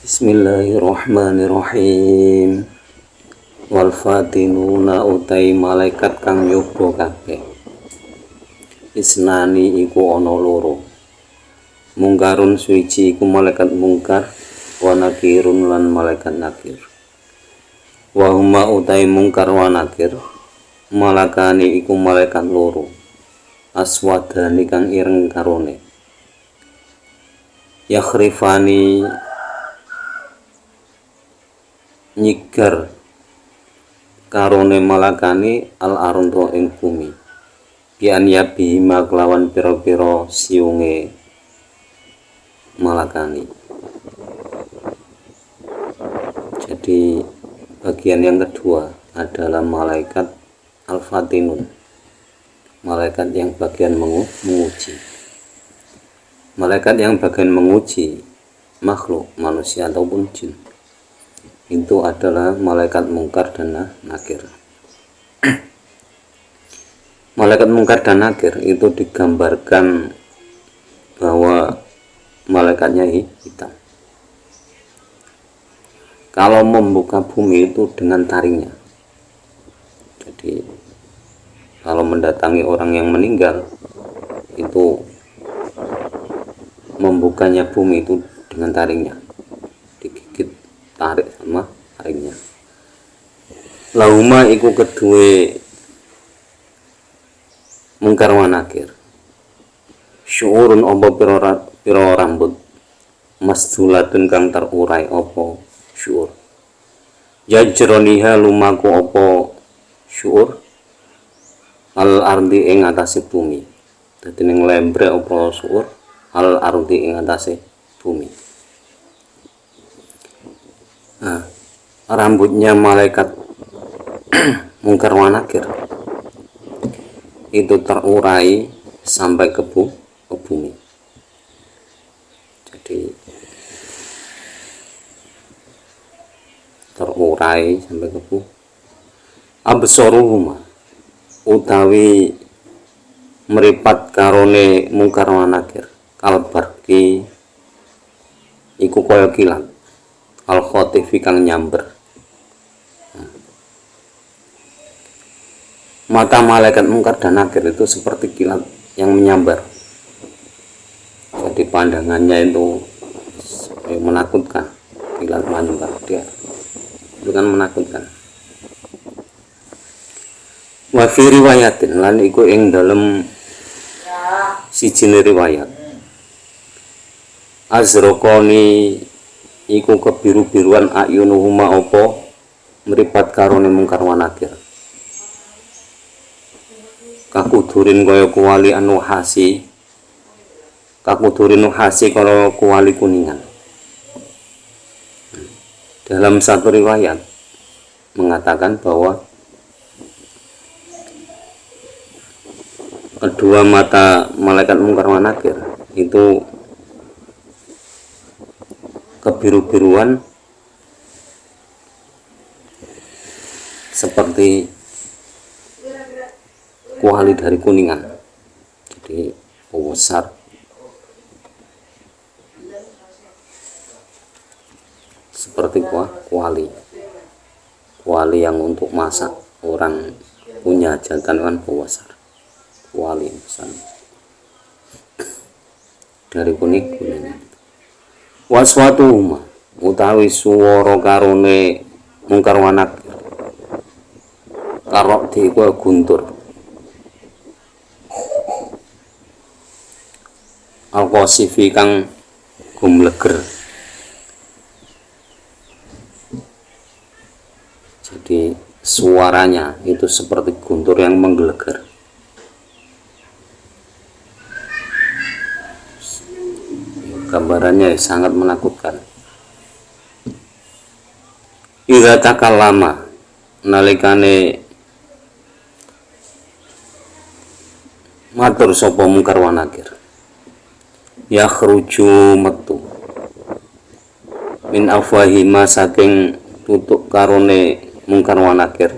Bismillahirrahmanirrahim. Wal fatinuna utai malaikat kang nyoba kabeh. Isnani iku ana loro. Mungkarun suci iku malaikat mungkar, wa nakirun lan malaikat nakir. Wa huma utai mungkar wa nakir, malakani iku malaikat loro. Aswadani kang ireng karone. Yakhrifani nyigar karone malakani al arunto ing bumi bian yabihima kelawan piro-piro siunge malakani. Jadi bagian yang kedua adalah malaikat al-fatinun, malaikat yang bagian menguji. Malaikat yang bagian menguji makhluk manusia ataupun jin itu adalah malaikat mungkar dan nakir. Malaikat mungkar dan nakir itu digambarkan bahwa malaikatnya hitam. Kalau membuka bumi itu dengan taringnya. Jadi kalau mendatangi orang yang meninggal itu membukanya bumi itu dengan taringnya, digigit, tarik sama taringnya. Lauma iku kedue mungkar wa nakir. Syuurun apa pira rambut masdulatun kang terurai apa syuur. Jajroniha lumaku apa syuur al ardi ing atase bumi. Dadi ning lembre apa syuur al ardi ing atase bumi. Nah, rambutnya malaikat mungkar wa nakir itu terurai sampai ke bumi. Jadi terurai sampai ke bumi. Absaruhuma utawi meripat karone mungkar wa nakir kalbarki iku kaya kilat al khotifi kang nyamber. Mata malaikat mungkar dan nakir itu seperti kilat yang menyambar. Jadi pandangannya itu menakutkan, kilat menyambar dia. Itu kan menakutkan. Wa fi riwayatin lan iku ing dalem siji riwayat. Azraqani iku kebiru-biruan ayunuhuma opo meripat karone mungkar wa nakir. Kakudurin kaya kuali anu hasi, kakudurin hasi kaya kuali kuningan. Dalam satu riwayat mengatakan bahwa kedua mata malaikat mungkar wa nakir itu kebiru-biruan seperti kuali dari kuningan. Jadi besar seperti kuali yang untuk masak, orang punya jantan kan besar, kuali yang besar dari kuningan. Waswatuhuma utawi suwara karone mungkar wa nakir karok di iku guntur al-qasifi kang gumleger. Jadi suaranya itu seperti guntur yang menggelegar. Gambarannya sangat menakutkan. Idza takallama nalikane matur sapa mungkar wa nakir yakhruju metu min afwahima saking tutuk karone mungkar wa nakir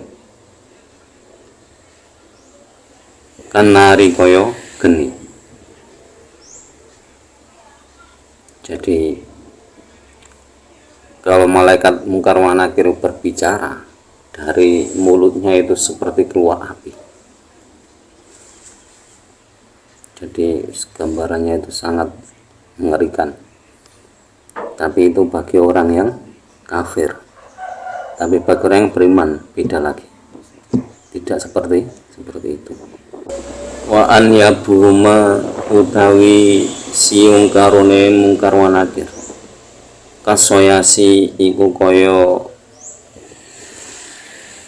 kanari kaya geni. Jadi Kalau malaikat mungkar wa nakir berbicara, dari mulutnya itu seperti keluar api. Jadi gambarannya itu sangat mengerikan. Tapi itu bagi orang yang kafir. Tapi bagi orang yang beriman beda lagi. Tidak seperti itu. Wa an yabuma utawi siung karone mungkar wa nakir. Kasoyasi iku kaya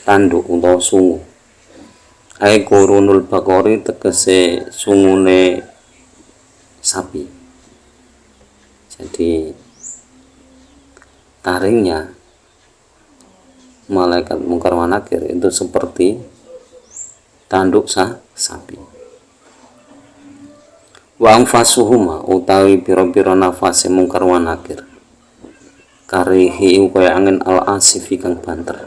tanduk utawa sungu. Ai qurunul bakori tegese sungune sapi. Jadi taringnya malaikat mungkar wa nakir itu seperti tanduk sapi. Wa anfasuhuma utawi pira-pira nafase mungkar wa nakir karihi kaya angin al asifi kang banter.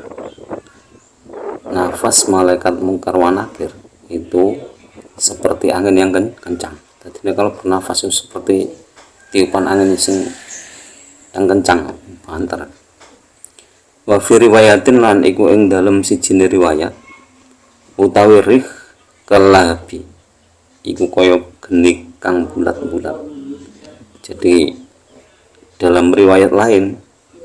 Nafas malaikat mungkar wa nakir itu seperti angin yang kencang. Jadi kalau bernafas itu seperti tiupan angin yang kencang, banter. Wa fi riwayatin lan iku ing dalem siji riwayat utawi rih kelabi iku kaya genik kang bulat-bulat. Jadi dalam riwayat lain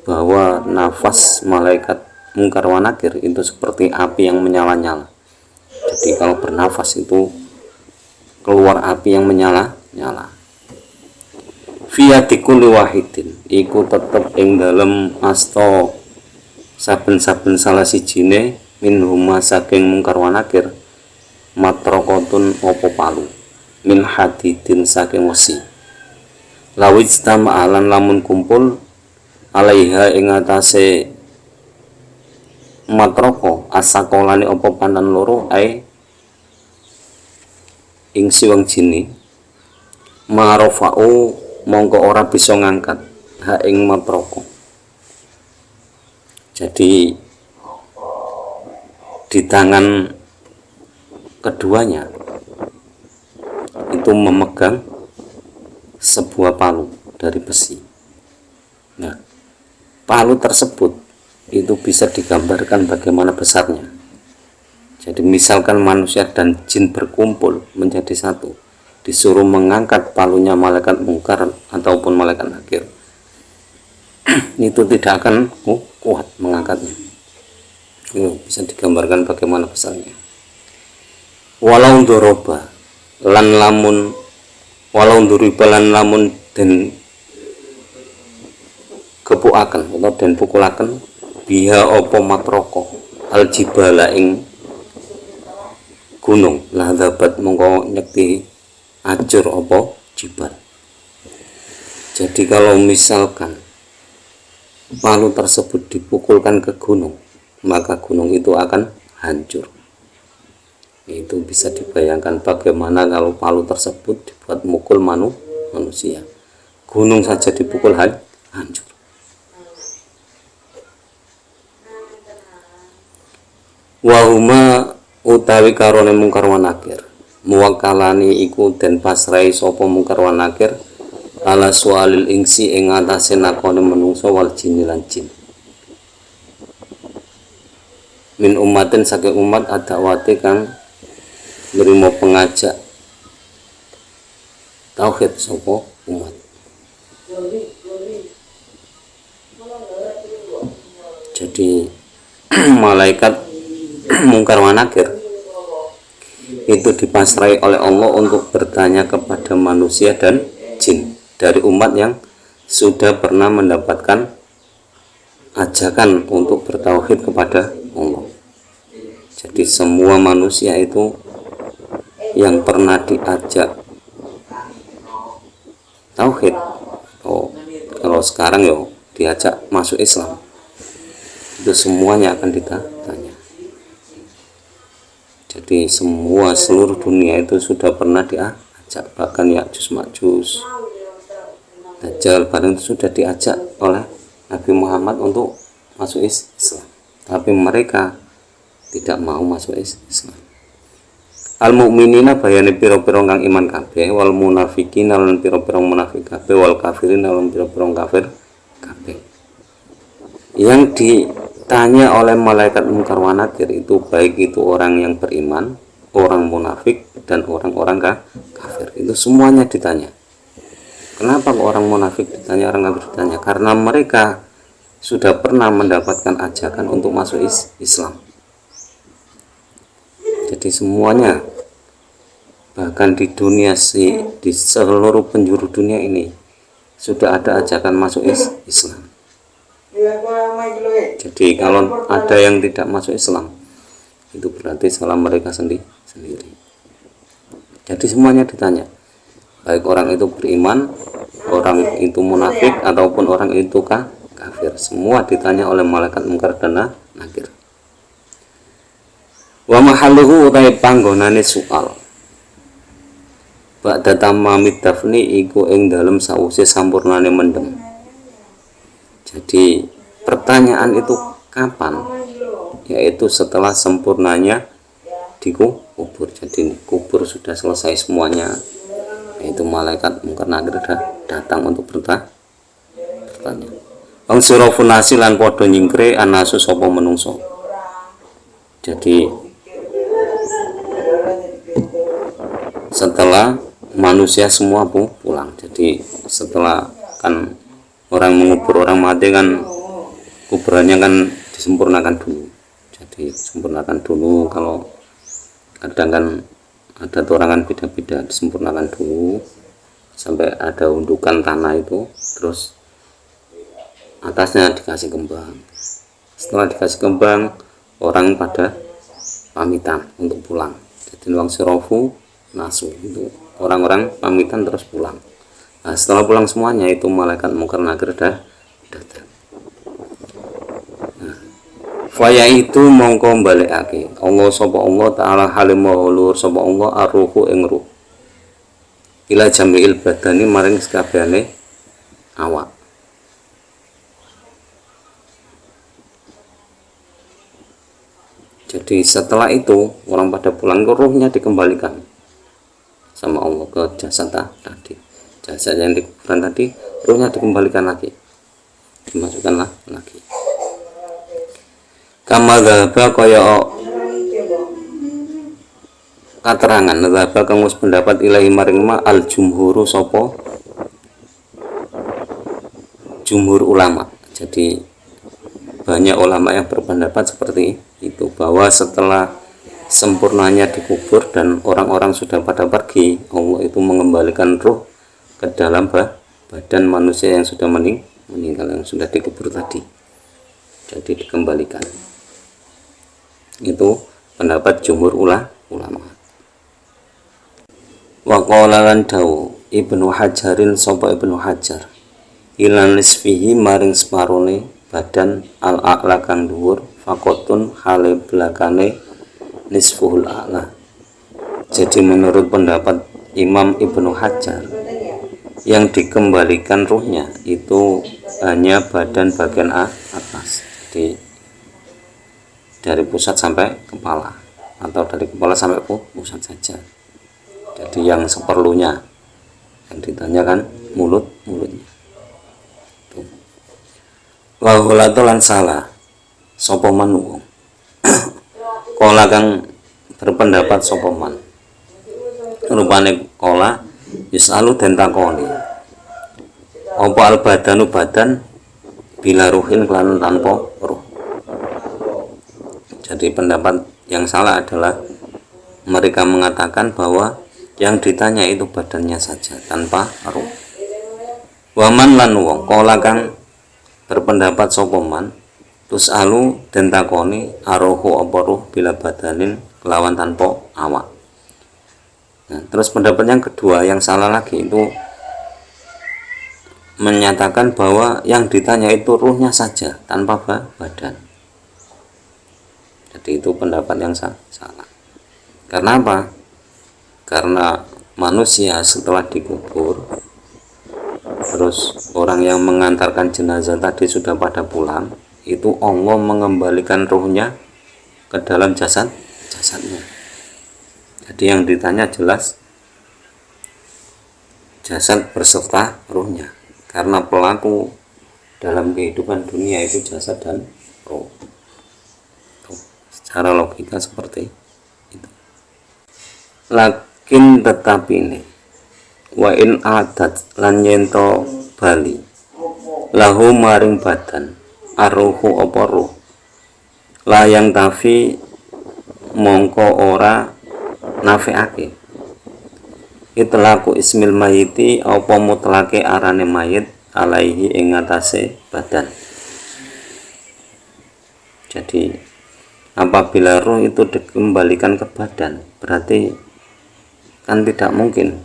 bahwa nafas malaikat mungkar wa nakir itu seperti api yang menyala-nyala. Jadi kalau bernafas itu keluar api yang menyala-nyala. Fiyati kulli wahidin iku tetep ing dalem asta saben-saben salah sijine minhuma saking mungkar wa nakir matrokotun opo palu min hadidin saking wesi. Lawij tama'alan lamun kumpul alaiha ing atase matroko asakolane opo pandan loro ai ing siwang jini marofa'u mongko ora bisa ngangkat ha ing matroko. Jadi di tangan keduanya itu memegang sebuah palu dari besi. Nah, palu tersebut itu bisa digambarkan bagaimana besarnya. Jadi misalkan manusia dan jin berkumpul menjadi satu, disuruh mengangkat palunya malaikat mungkar ataupun malaikat nakir, itu tidak akan kuat mengangkatnya. Itu bisa digambarkan bagaimana besarnya. Walau doroba lan lamun walau duriba lan lamun den kepuaken atau den pukulaken biha opo matroko aljibala ing gunung lahdabat mongko nyekti acur opo jibal. Jadi kalau misalkan palu tersebut dipukulkan ke gunung, maka gunung itu akan hancur. Itu bisa dibayangkan bagaimana kalau palu tersebut dibuat mukul manusia. Gunung saja dipukul hancur. Wahuma utawi karone mungkar wa nakir muwakkalani iku den pasrai sapa mungkar wa nakir ala sualil ingsi ing atase nakone menungso wal jin lan jin min umatin saking umat adawate kang nrimo pengajak tauhid sapa umat. Jadi malaikat mungkar wa nakir itu dipasrai oleh Allah untuk bertanya kepada manusia dan jin dari umat yang sudah pernah mendapatkan ajakan untuk bertauhid kepada Allah. Jadi semua manusia itu yang pernah diajak tauhid, kalau sekarang diajak masuk Islam, itu semuanya akan ditanya. Jadi semua seluruh dunia itu sudah pernah diajak, bahkan Ya'juj Ma'juj, Dajjal bareng sudah diajak oleh Nabi Muhammad untuk masuk Islam, tapi mereka tidak mau masuk Islam. Al mukminina bayane pira-pira kang iman kabeh, wal munafiqina lan pira-pira munafik kabeh, wal kafirin lan pira-pira kafir kabeh. Yang ditanya oleh malaikat mungkar wa nakir itu baik itu orang yang beriman, orang munafik, dan orang-orang kafir, itu semuanya ditanya. Kenapa orang munafik ditanya, orang kafir ditanya? Karena mereka sudah pernah mendapatkan ajakan untuk masuk Islam. Jadi semuanya, bahkan di dunia di seluruh penjuru dunia ini sudah ada ajakan masuk Islam. Jadi kalau ada yang tidak masuk Islam, itu berarti salah mereka sendiri. Jadi semuanya ditanya, baik orang itu beriman, orang itu munafik, ataupun orang itu kafir, semua ditanya oleh malaikat mungkar dan nakir. Wa mahalluhu utai panggonane soal ba'da tamamid dafni iku ing dalem sause sampurnane mendem. Jadi pertanyaan itu kapan? Yaitu setelah sempurnanya dikubur. Jadi kubur sudah selesai semuanya, yaitu malaikat mungkar nakir datang untuk bertanya. Wong sirafun lan padha nyingkre anasu sapa menungso. Jadi setelah manusia semua pulang, jadi setelah kan orang mengubur orang mati kan kuburannya kan disempurnakan dulu. Jadi sempurnakan dulu, kalau kadang kan ada torangan beda-beda, disempurnakan dulu sampai ada undukan tanah itu, terus atasnya dikasih kembang. Setelah dikasih kembang, orang pada pamitan untuk pulang. Jadi wong sirafu nasu itu orang-orang pamitan terus pulang. Nah, setelah pulang semuanya itu malaikat mungkar nakir datang. Faya itu mongko balikake Allah sapa Allah taala halim maulur sapa Allah arruhu ing ruh ila jami'il badani maring sakabehane awak. Jadi setelah itu orang pada pulang, ruhnya dikembalikan sama Allah ke jasad tadi, jasad yang di kuburan tadi, ruhnya dikembalikan lagi, dimasukkan lagi. Kama dzaba kaya katerangan dzaba kang wis pendapat ilahi maring ma al jumhuru sapa jumhur ulama. Jadi banyak ulama yang berpendapat seperti itu, bahwa setelah sempurnanya dikubur dan orang-orang sudah pada pergi, Allah itu mengembalikan ruh ke dalam badan manusia yang sudah meninggal, yang sudah dikubur tadi. Jadi dikembalikan. Itu pendapat jumhur ulama. Wa qala lan dawu Ibnu Hajarin sapa Ibnu Hajar ilan nisfihi maring separone badan al-a'la kang dhuwur fakotun hale belakane nisfuhul a'la. Jadi menurut pendapat Imam Ibnu Hajar, yang dikembalikan ruhnya itu hanya badan bagian atas, jadi dari pusat sampai kepala, atau dari kepala sampai pusat saja. Jadi yang seperlunya, yang ditanyakan mulutnya. Wa lan salah sapa man wong kala kang berpendapat sapa man, rupane kala yusalu den takoni apa al badanu badan bila ruhin kelan tanpa ruh. Jadi pendapat yang salah adalah mereka mengatakan bahwa yang ditanya itu badannya saja tanpa ruh. Waman lan wong kala kang berpendapat sapa man tusalu den takoni aruhu apa ruh bila badanin kelawan tanpa awak. Nah, terus pendapat yang kedua yang salah lagi itu menyatakan bahwa yang ditanya itu ruhnya saja tanpa badan. Jadi itu pendapat yang salah. Karena apa? Karena manusia setelah dikubur, terus orang yang mengantarkan jenazah tadi sudah pada pulang, itu Allah mengembalikan ruhnya ke dalam jasadnya. Jadi yang ditanya jelas jasad berserta ruhnya, karena pelaku dalam kehidupan dunia itu jasad dan roh. Secara logika seperti itu. Lakin tetapi ini wa in adat lan yento bali lahu maring badan aruhu apa roh layang tafi mongko ora nafiake itlaku ismil mayiti apa mutlake arane mayit alaihi ing atase badan. Jadi apabila roh itu dikembalikan ke badan, berarti kan tidak mungkin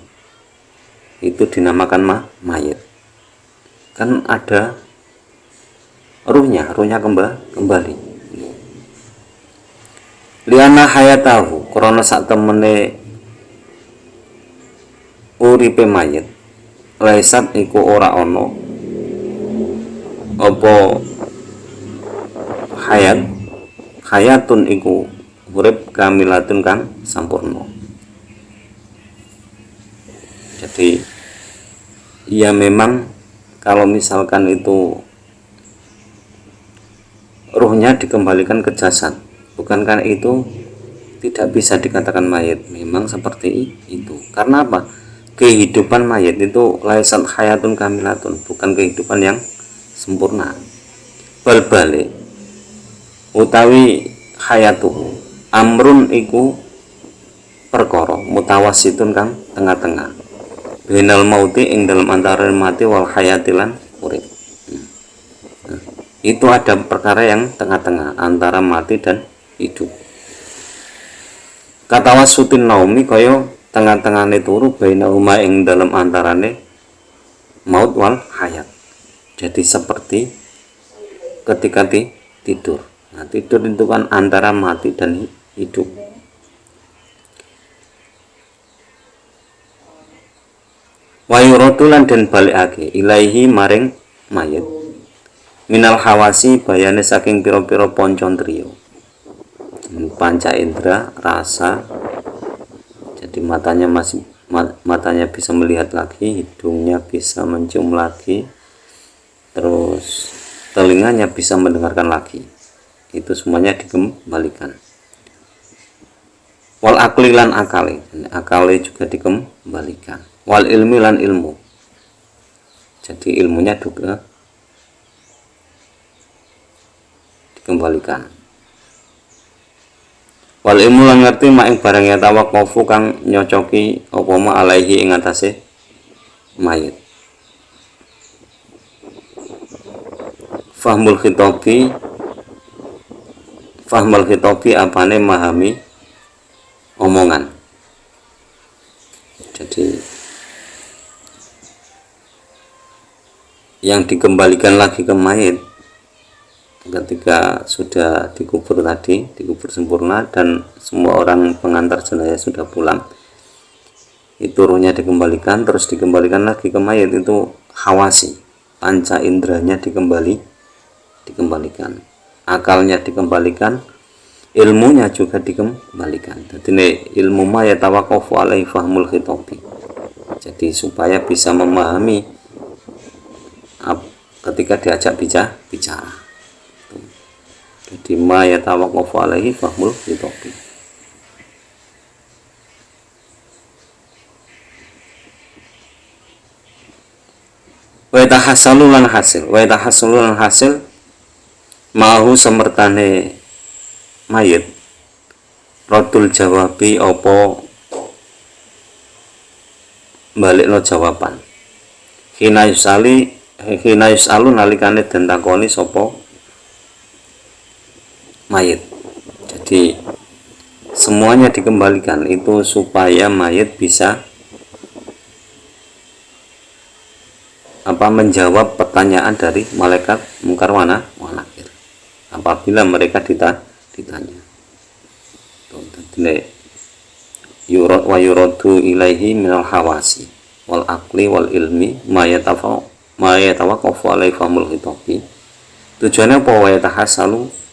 itu dinamakan mayit. Kan ada ruhnya kembali. Liana hayatahu krana sak temene uripe mayit laisat iku ora ono apa hayatun iku urip kamilatun kang sampurna. Jadi ya memang kalau misalkan itu ruhnya dikembalikan ke jasad, bukankah itu tidak bisa dikatakan mayit? Memang seperti itu. Karena apa? Kehidupan mayit itu laisat hayatun kamilatun, bukan kehidupan yang sempurna. Bal-balik utawi hayatuhu amrun iku perkara mutawasitun kang tengah-tengah bainal mauti ing dalam antara mati wal hayatilan urip. Itu ada perkara yang tengah-tengah antara mati dan hidup. Katawasutin naumi kaya tengah-tengahne turu bainahuma ing dalam antarane maut wal hayat. Jadi seperti ketika tidur. Nah, tidur itu kan antara mati dan hidup. Wayurotulan dan balikake ilaihi maring mayit minal hawasi bayane saking piro-piro poncon trio panca indera rasa. Jadi matanya bisa melihat lagi, hidungnya bisa mencium lagi, terus telinganya bisa mendengarkan lagi. Itu semuanya dikembalikan. Wal akli lan akali juga dikembalikan. Wal ilmi lan ilmu, jadi ilmunya juga dikembalikan. Wal ilmu lan ngerti mak ing barang ya tawaqafu kang nyocoki apa ma alaihi ing atase mayit. Fahmul khitobi apane memahami omongan. Jadi yang dikembalikan lagi ke mayit ketika sudah dikubur sempurna dan semua orang pengantar jenazah sudah pulang, itu ruhnya dikembalikan, terus dikembalikan lagi ke mayit. Itu hawasi, panca inderanya dikembalikan, akalnya dikembalikan, ilmunya juga dikembalikan. Jadi ilmu ma yatawaqafu alaihi fahmul khitobi, jadi supaya bisa memahami ketika diajak bicara. Jadi ma yatawaqafu alaihi fahmul khitobi. Wa yatahassalu lan hasil ma'ahu semertane mayit rodul jawabi opo balik lo jawaban hina yusalu nalikane den takoni sapa mayit. Jadi semuanya dikembalikan itu supaya mayit bisa menjawab pertanyaan dari malaikat mungkar wa nakir apabila mereka ditanya. Wa yuradu ilaihi minal hawasi wal aqli wal ilmi ma yatawaqqafu alaihi fahmul khitobi. Tujuannya apa? Wa yatahassalu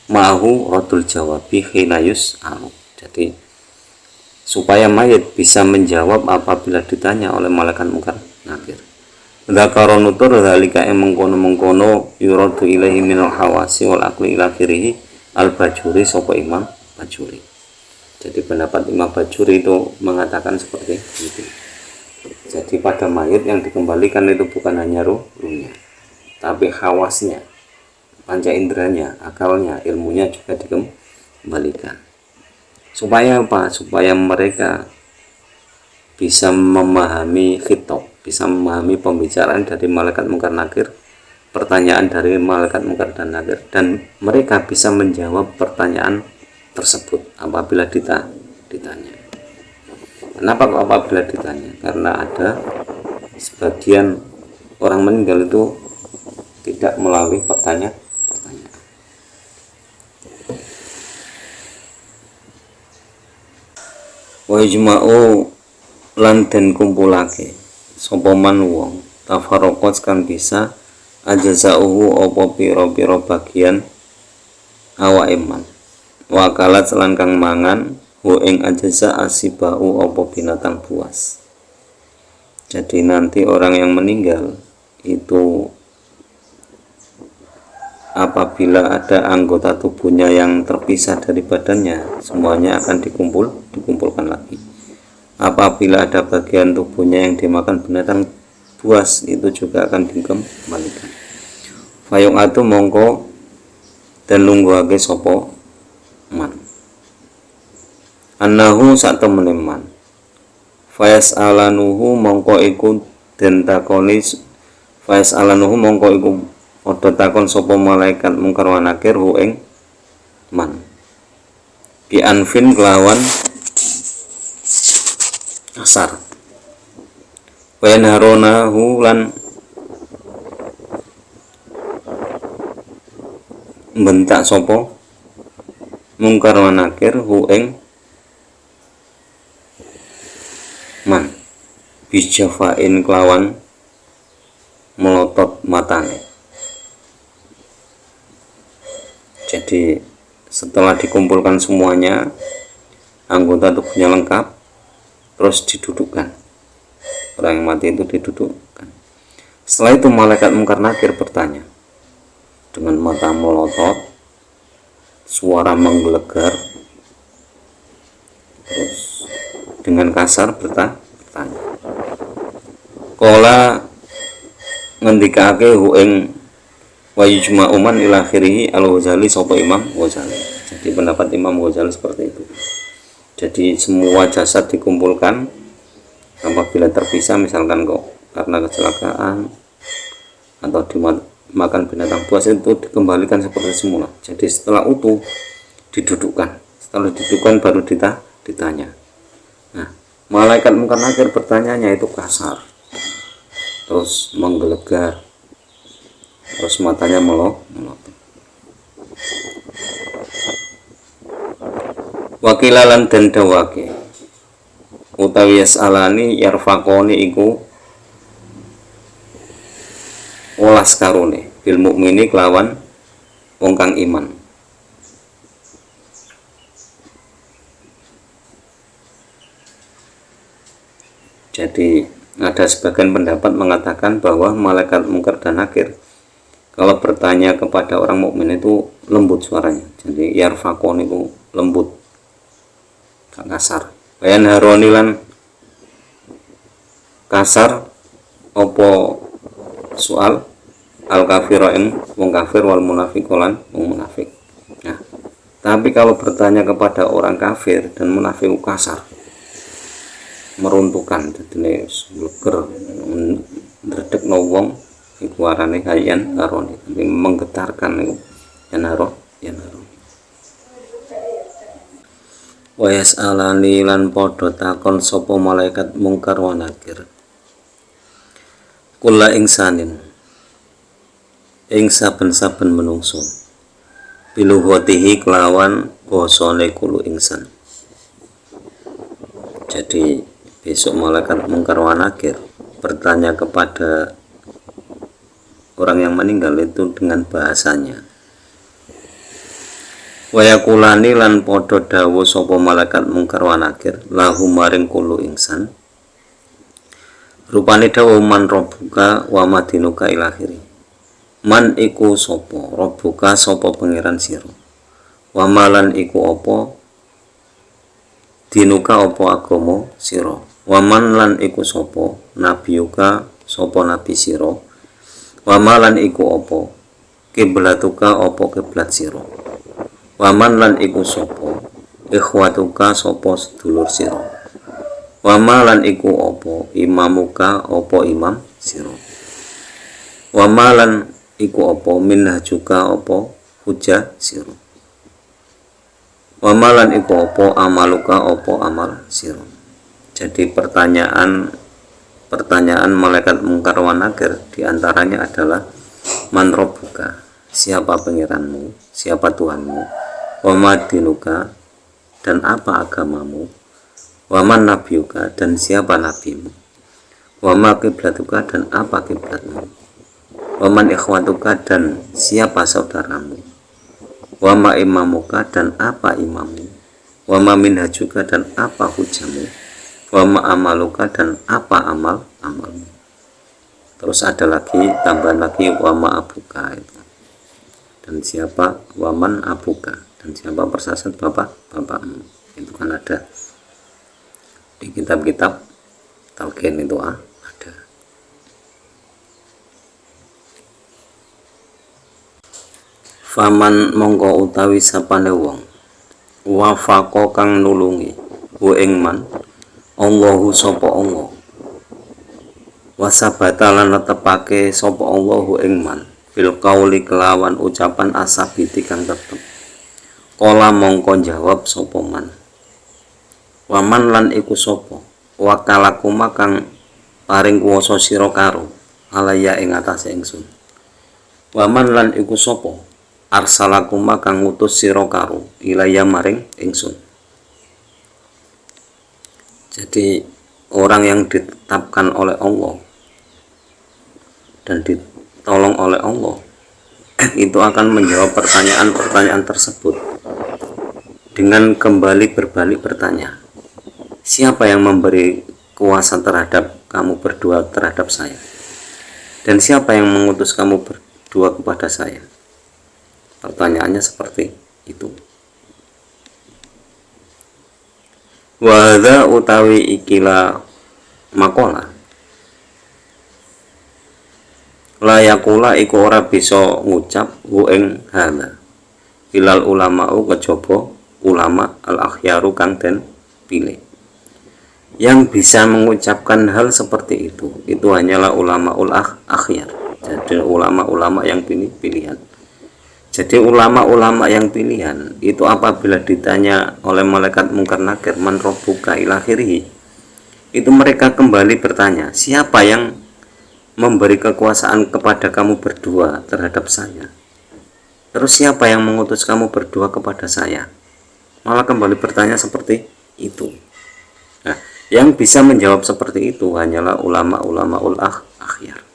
ma'ahu radul jawabi hina yus'alu. Jadi supaya mayit bisa menjawab apabila ditanya oleh malaikat mungkar nakir. Dzakara nutur dzalika mengkono-mengkono yuradu ilaihi minal hawasi wal aqli ila akhirih al-Bajuri sapa Imam Bajuri. Jadi pendapat Imam Bajuri itu mengatakan seperti itu. Jadi pada mayit yang dikembalikan itu bukan hanya ruhnya, tapi hawasnya, panca inderanya, akalnya, ilmunya juga dikembalikan. Supaya apa? Supaya mereka bisa memahami khitab, bisa memahami pembicaraan dari malaikat mungkar nakir, pertanyaan dari malaikat mungkar dan nakir, dan mereka bisa menjawab pertanyaan tersebut apabila ditanya. Kenapa kok apabila ditanya? Karena ada sebagian orang meninggal itu tidak melalui pertanyaan. Wa ijma'u lan den kumpulake sapa man wong tafarraqat kan bisa ajza'uhu apa pira-pira bagian awake man wakalat lan kang mangan hu ing ajza asibau apa binatang buas. Jadi nanti orang yang meninggal itu apabila ada anggota tubuhnya yang terpisah dari badannya, semuanya akan dikumpulkan lagi. Apabila ada bagian tubuhnya yang dimakan binatang buas, itu juga akan dikembalikan. Fayung atu mongko dan lungguhake sapa man annahu sak temene man fayas alanuhu mongko iku den takoni fayas alanuhu mongko iku padha takon sapa malaikat mungkar wa nakir hu ing man bi anfin kelawan asar wayan haronahu lan bentak sapa mungkar wa nakir hu ing man bijafain kelawan melotot matane. Jadi setelah dikumpulkan semuanya, anggota tubuhnya lengkap, terus didudukkan. Orang yang mati itu didudukkan. Setelah itu malaikat mungkar nakir bertanya dengan mata melotot, suara menggelegar, terus dengan kasar bertanya. Kola ngendikake hu ing wa yujma'u man ila akhirih al-Ghazali sapa Imam Ghazali. Jadi pendapat Imam Ghazali seperti itu. Jadi semua jasad dikumpulkan apabila terpisah, misalkan kok karena kecelakaan atau dimakan binatang buas, itu dikembalikan seperti semula. Jadi setelah utuh didudukkan. Setelah didudukkan baru ditanya. Nah, malaikat mungkar nakir bertanyanya itu kasar, terus menggelegar, terus matanya melotot. Wakilalan dan dawake utawi yasalani yarfaqoni iku olas karone bil mukmini kelawan wong kang iman. Jadi ada sebagian pendapat mengatakan bahwa malaikat mungkar dan nakir kalau bertanya kepada orang mukmin itu lembut suaranya. Jadi yarfaqon itu lembut, gak kasar. Bayan haronilan kasar opo soal al kafirin wong kafir wal munafiqolan wong munafik. Nah, tapi kalau bertanya kepada orang kafir dan munafik kasar, meruntuhkan, jadi leger ndredeg no wong iku arane kayan haroni, tapi menggetarkan niku yen haro. Wa yasalani lan padha takon sapa malaikat mungkar wa nakir kula ingsanin ing saben-saben menungso bilughatihi kelawan basane kulo ingsan. Jadi besok malaikat mungkar wa nakir bertanya kepada orang yang meninggal itu dengan bahasanya. Wayakulani lan podo dawu sapa malaikat mungkar wa nakir lahu maring kulo ingsan rupane dawa man robuka wa madinuka ila akhiri. Man iku sapa robuka sapa pangeran sira, wa malan iku apa dinuka apa agama sira, wa man lan iku sapa nabiyuka sapa nabi sira, wa malan iku apa kiblatuka apa kiblat sira, wa man lan iku sapa ikhwatuka sapa sedulur sira, wa malan iku apa imamuka apa imam sira, wa malan iku apa minhajuka apa hujjah sira, wa malan iku apa amaluka apa amal sira. Jadi pertanyaan malaikat mungkar wa nakir diantaranya adalah man robbuka, siapa pangeranmu, siapa Tuhanmu, wa madinuka, dan apa agamamu, wa man nabiyuka, dan siapa nabimu, wa ma kiblatuka, dan apa kiblatmu, wa man ikhwatuka, dan siapa saudaramu, wa ma imamuka, dan apa imammu, wa ma minhajuka, dan apa hujjamu, wa ma amaluka, dan apa amalmu. Terus ada lagi tambahan lagi wa ma abuka itu. Dan siapa wa man abuka, dan siapa persasat bapakmu. Itu kan ada di kitab-kitab talqin itu ada. Faman mongko utawi sapane wong wafaqo kang nulungi hu ing man Allahu sapa Allah, wasabata lan netepake sapa Allahu ing man fil qauli kelawan ucapan asabiti kang tetep. Kala mongko jawab sapa man, waman lan iku sapa wakalakuma kang paring kuwasa sira karo alaya ing atase ingsun, waman lan iku sapa arsalakuma kang ngutus sira karo ilaya maring ingsun. Jadi orang yang ditetapkan oleh Allah dan ditolong oleh Allah itu akan menjawab pertanyaan-pertanyaan tersebut dengan kembali berbalik bertanya, siapa yang memberi kuasa terhadap kamu berdua terhadap saya, dan siapa yang mengutus kamu berdua kepada saya. Pertanyaannya seperti itu. Wahada utawi ikilah makola layakula iku ora bisa ngucap hu ing hadza ilal ulama'u kejaba ulama al akhyaru kang den pilih. Yang bisa mengucapkan hal seperti itu hanyalah ulamaul akhyar. Jadi ulama-ulama yang pilihan. Jadi ulama-ulama yang pilihan itu apabila ditanya oleh malaikat mungkar nakir man robbuka ila akhirih, itu mereka kembali bertanya, siapa yang memberi kekuasaan kepada kamu berdua terhadap saya, terus siapa yang mengutus kamu berdua kepada saya. Malah kembali bertanya seperti itu. Nah, yang bisa menjawab seperti itu hanyalah ulama-ulamaul akhyar.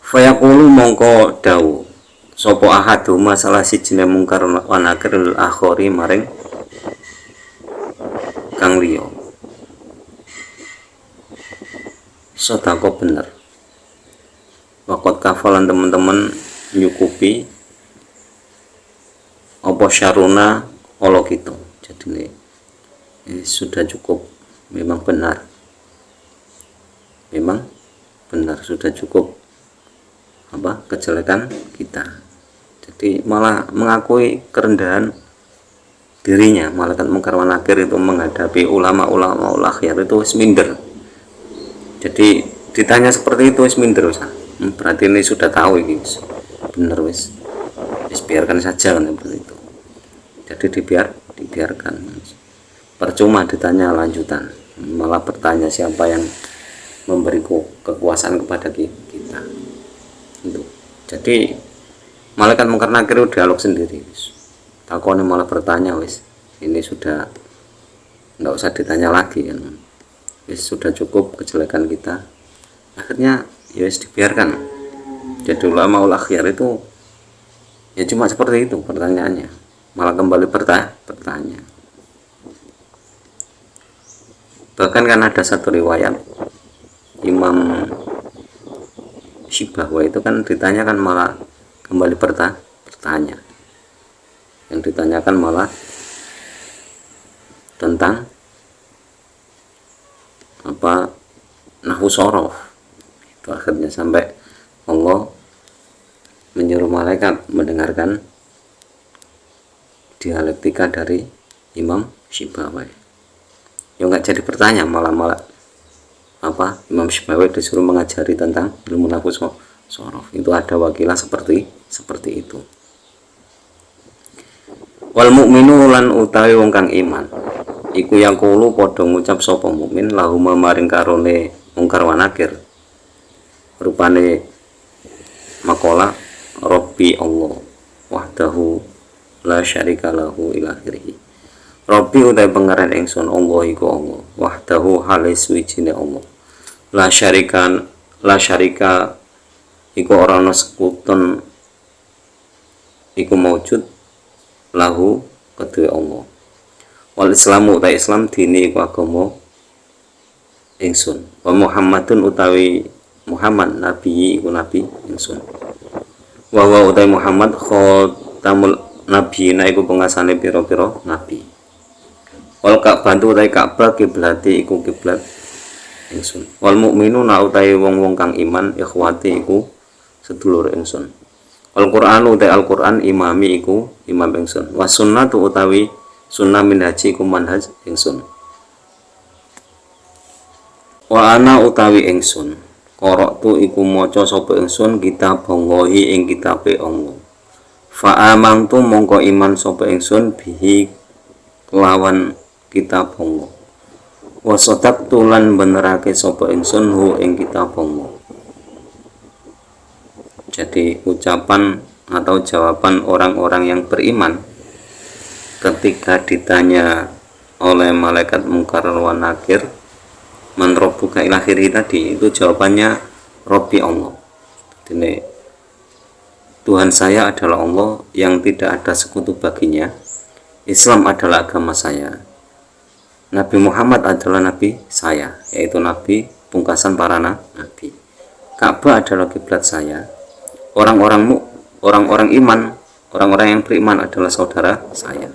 Fayaqulu mongko dawu sapa ahaduma salah sijine mungkar wa nakir lil akhari maring kang liya, sedako bener wakot kafalan teman-teman nyukupi apa syaruna olo gitu. Jadi ini sudah cukup, memang benar sudah cukup kejelekan kita. Jadi malah mengakui kerendahan dirinya. Malaikat mungkar wa nakir itu menghadapi ulama-ulama akhyar itu wis minder. Jadi ditanya seperti itu wis minder wis. Berarti ini sudah tahu ini bener wis biarkan saja kan seperti itu. Jadi dibiarkan. Percuma ditanya lanjutan, malah bertanya siapa yang memberi kekuasaan kepada kita. Itu. Jadi malaikat mungkar nakir dialog sendiri. Takone malah bertanya wis. Ini sudah enggak usah ditanya lagi kan. Wis sudah cukup kejelekan kita. Akhirnya ya wis dibiarkan. Jadi ulama akhyar itu ya cuma seperti itu pertanyaannya. Malah kembali bertanya. Bahkan kan ada satu riwayat Imam Syibahwa itu kan ditanyakan malah kembali bertanya. Yang ditanyakan malah tentang apa, nahwu sorof. Itu akhirnya sampai Allah menyuruh malaikat mendengarkan dialektika dari Imam Syibawai. Ya nggak jadi bertanya, malah apa, Imam Syibawai disuruh mengajari tentang ilmu nahwu sorof. Itu ada wakilah seperti itu. Wal mukminu lan utawi wong kang iman iku yaqulu padha ngucap sapa mukmin lahum maring karone mungkar wa nakir, rupane makola Rabbi Allah wahdahu la syarika lahu ila akhirih. Rabbi utai pengaran ingsun Allah iku Allah wahdahu hale suwijine Allah la syarika iku ora ana sekuton iku maujud lahu kedue Allah. Wal islamu utai Islam dini iku agama ingsun. Wa Muhammadun utawi Muhammad nabi iku nabi ingsun. Wa utai Muhammad khatamul nabiyina iku pengasane pira-pira nabi. Wal Ka'bah utai Ka'bah kiblati iku kiblat ingsun. Wal mukminuna utai wong-wong kang iman ikhwati iku sedulur ingsun. Al-Qur'an utai Al-Qur'an imami iku imam ingsun. Was sunnatu utawi sunnah minhaji iku manhaj ingsun. Wa ana utawi ingsun qara'tu iku maca sapa ingsun kitab Allahi ing kitabe Allah. Fa amantu mongko iman sapa ingsun bihi kelawan kitab Allah. Wa sadaqtu lan benerake sapa ingsun hu ing kitab Allah. Jadi ucapan atau jawaban orang-orang yang beriman ketika ditanya oleh malaikat mungkar wa nakir man rabbuka ila akhirih tadi, itu jawabannya Rabbi Allah. Jadi Tuhan saya adalah Allah yang tidak ada sekutu baginya. Islam adalah agama saya. Nabi Muhammad adalah nabi saya, yaitu nabi pungkasan para nabi. Ka'bah adalah kiblat saya. Orang-orang iman, orang-orang yang beriman adalah saudara saya.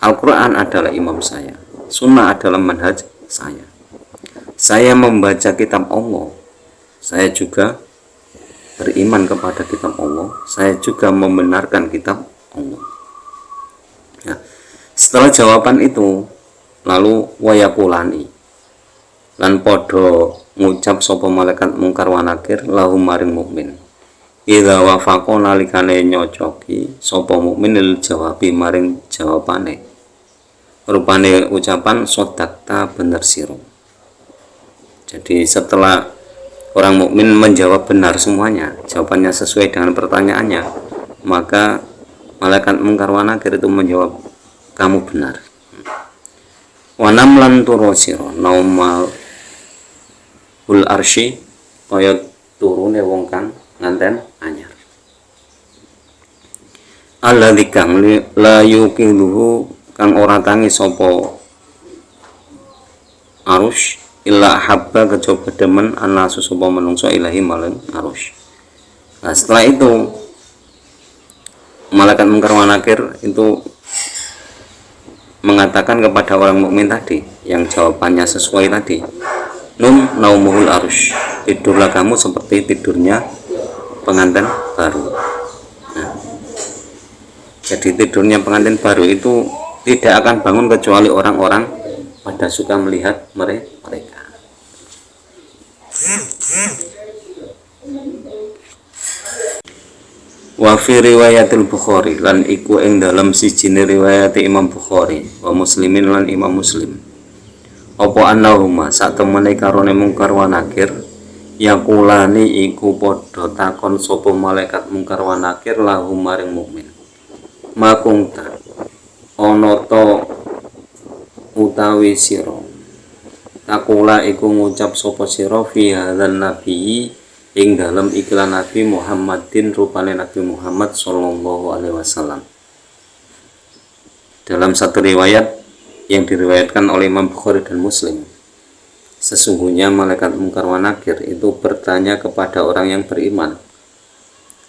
Al-Quran adalah imam saya. Sunnah adalah manhaj saya. Saya membaca kitab Allah. Saya juga beriman kepada kitab Allah. Saya juga membenarkan kitab Allah. Nah, setelah jawaban itu, lalu wayakulani lan podo ngucap sopo malaikat mungkar wa nakir lahum maring mukmin. Idza wafaqo nalikane nyocoki sapa mukmin lil jawabi maring jawabane. Rupane ucapan sodakta bener siro. Jadi setelah orang mukmin menjawab benar semuanya, jawabannya sesuai dengan pertanyaannya, maka malaikat mungkar wa nakir itu menjawab kamu benar. Wa namlan turu sira naumal ul arsy kaya turune wong kang nganten anyar. Alladzi kang la yuqiluhu kang ora tangi sapa arus illa habba kejaba demen anasu sapa menungso ilahi maling arus. Nah, setelah itu malaikat mungkar wa nakir itu mengatakan kepada orang mukmin tadi yang jawabannya sesuai tadi, naumuhul arus, tidurlah kamu seperti tidurnya pengantin baru. Nah, jadi tidurnya pengantin baru itu tidak akan bangun kecuali orang-orang pada suka melihat mereka. Wa fi riwayatil Bukhari lan iku ing dalam sijine riwayat Imam Bukhari wa Muslimin lan Imam Muslim. Apa annahuma sak temene karone mungkar wa nakir yaqulani iku padha takon sapa malaikat mungkar wa nakir lahum maring mukmin. Makungta ana ta utawi sira takula iku ngucap sapa sira fi hadzal nabi ing dalam iklan Nabi Muhammadin rupane Nabi Muhammad sallallahu alaihi wasallam. Dalam satu riwayat yang diriwayatkan oleh Imam Bukhari dan Muslim, Sesungguhnya malaikat mungkar wa nakir itu bertanya kepada orang yang beriman,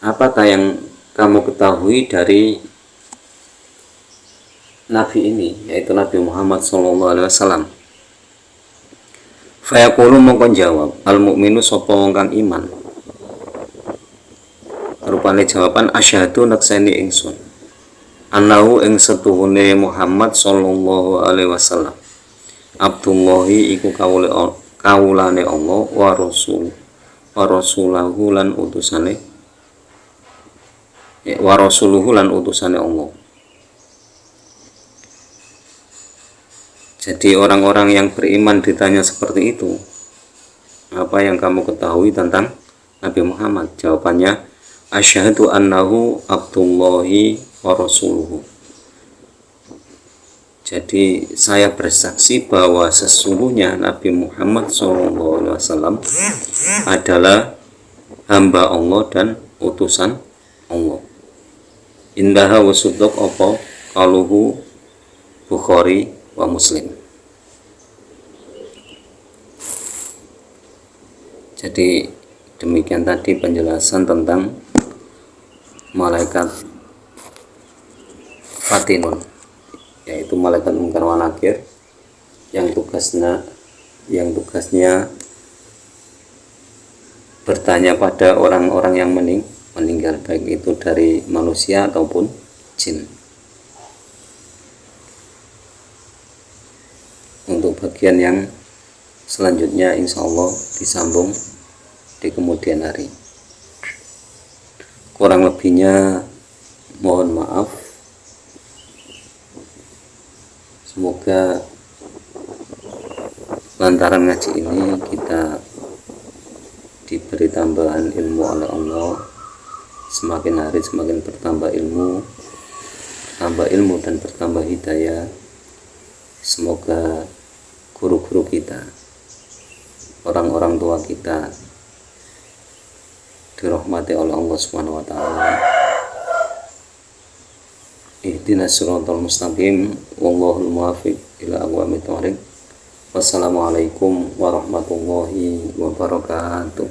apakah yang kamu ketahui dari Nabi ini, yaitu Nabi Muhammad SAW. Fayaqulu mongkon jawab, al mukminu sapa wong kang iman. Rupane jawaban asyhadu nakseni ingsun annahu ing setuhune Muhammad sallallahu alaihi wasallam Abdullahi iku kawulane Allah wa rasulahu lan utusane Allah. Jadi orang-orang yang beriman ditanya seperti itu, apa yang kamu ketahui tentang Nabi Muhammad? Jawabannya asyhadu annahu Abdullahi wa rasuluhu. Jadi saya bersaksi bahwa sesungguhnya Nabi Muhammad SAW adalah hamba Allah dan utusan Allah. Indaha wa suddaq apa qaluhu Bukhari wa Muslim. Jadi demikian tadi penjelasan tentang malaikat Fatinun, yaitu malaikat mungkar wa nakir yang tugasnya bertanya pada orang-orang yang meninggal, baik itu dari manusia ataupun jin. Untuk bagian yang selanjutnya insya Allah disambung di kemudian hari. Kurang lebihnya mohon maaf. Semoga lantaran ngaji ini kita diberi tambahan ilmu oleh Allah. Semakin hari semakin bertambah ilmu dan bertambah hidayah. Semoga guru-guru kita, orang-orang tua kita dirahmati oleh Allah Subhanahu wa taala. Ihdinas siratal mustaqim wallahul muwaffiq ila aqwamit thoriq. Wassalamualaikum warahmatullahi wabarakatuh.